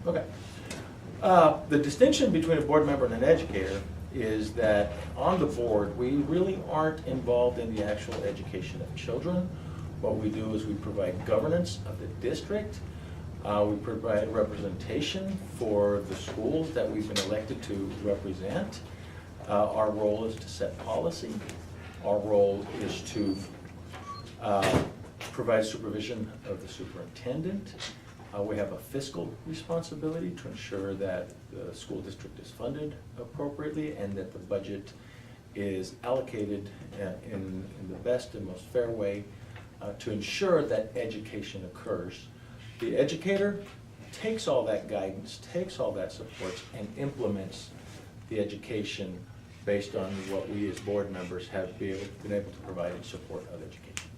Okay. The distinction between a board member and an educator is that on the board, we really aren't involved in the actual education of children. What we do is we provide governance of the district. We provide representation for the schools that we've been elected to represent. Our role is to set policy. Our role is to provide supervision of the superintendent. We have a fiscal responsibility to ensure that the school district is funded appropriately and that the budget is allocated in the best and most fair way to ensure that education occurs. The educator takes all that guidance, takes all that support, and implements the education based on what we as board members have been able to provide in support of education.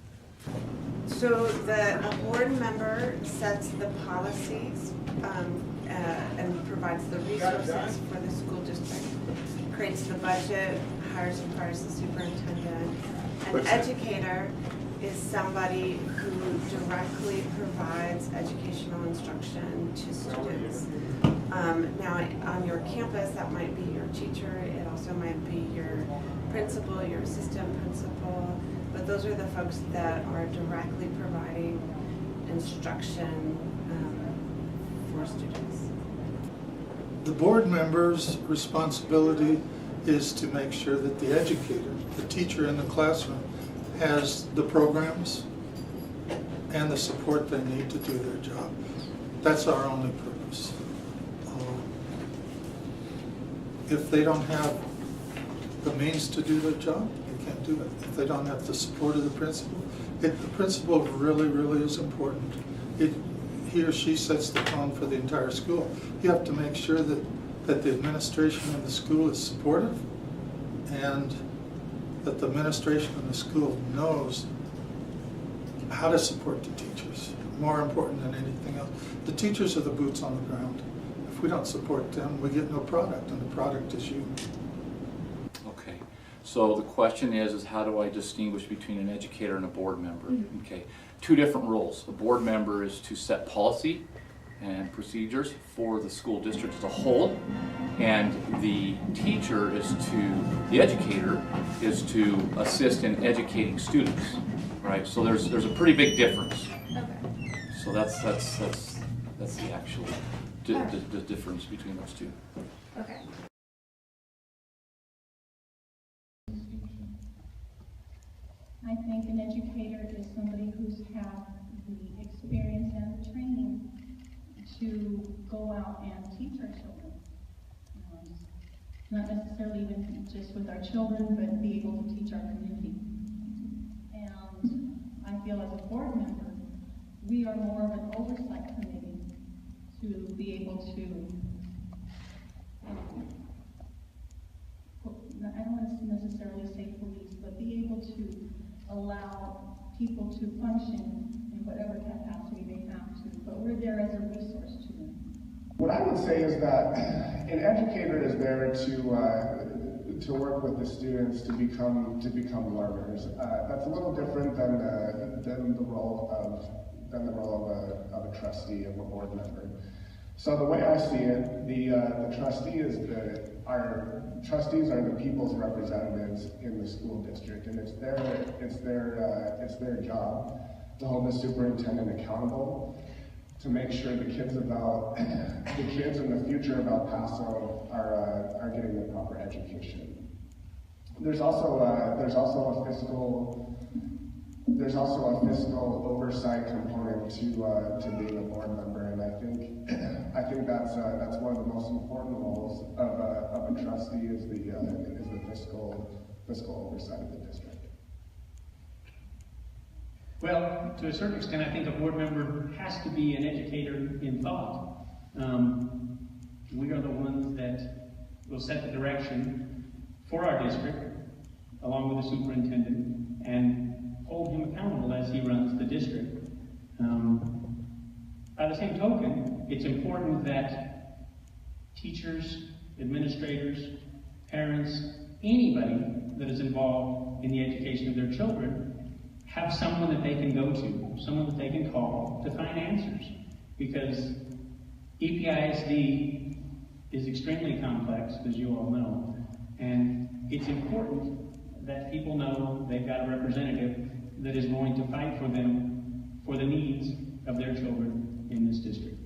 So a board member sets the policies and provides the resources for the school district, creates the budget, hires and fires the superintendent. An educator is somebody who directly provides educational instruction to students. Now on your campus, that might be your teacher, it also might be your principal, your assistant principal, but those are the folks that are directly providing instruction for students. The board member's responsibility is to make sure that the educator, the teacher in the classroom, has the programs and the support they need to do their job. That's our only purpose. If they don't have the means to do their job, they can't do it. If they don't have the support of the principal, the principal really, really is important. He or she sets the tone for the entire school. You have to make sure that the administration of the school is supportive and that the administration of the school knows how to support the teachers, more important than anything else. The teachers are the boots on the ground. If we don't support them, we get no product, and the product is you. Okay, so the question is how do I distinguish between an educator and a board member? Mm-hmm. Okay, two different roles. A board member is to set policy and procedures for the school district as a whole, and the teacher is the educator is to assist in educating students, right? So there's a pretty big difference. Okay. So that's the actual the difference between those two. Okay. I think an educator is somebody who's had the experience and the training to go out and teach our children. Not necessarily even just with our children, but be able to teach our community. And I feel as a board member, we are more of an oversight committee to be able to, I don't want to necessarily say police, but be able to allow people to function in whatever capacity they have to, but we're there as a resource to them. What I would say is that an educator is there to work with the students to become learners. That's a little different than the role of a trustee of a board member. So the way I see it, the trustee our trustees are the people's representatives in the school district, and it's their job to hold the superintendent accountable, to make sure the kids in the future of El Paso are getting the proper education. There's also a fiscal oversight component to being a board member, and I think that's one of the most important roles of a trustee is the fiscal oversight of the district. Well, to a certain extent, I think a board member has to be an educator in thought. We are the ones that will set the direction for our district, along with the superintendent, and hold him accountable as he runs the district. By the same token, it's important that teachers, administrators, parents, anybody that is involved in the education of their children have someone that they can go to, someone that they can call to find answers. Because EPISD is extremely complex, as you all know, and it's important that people know they've got a representative that is going to fight for them, for the needs of their children in this district.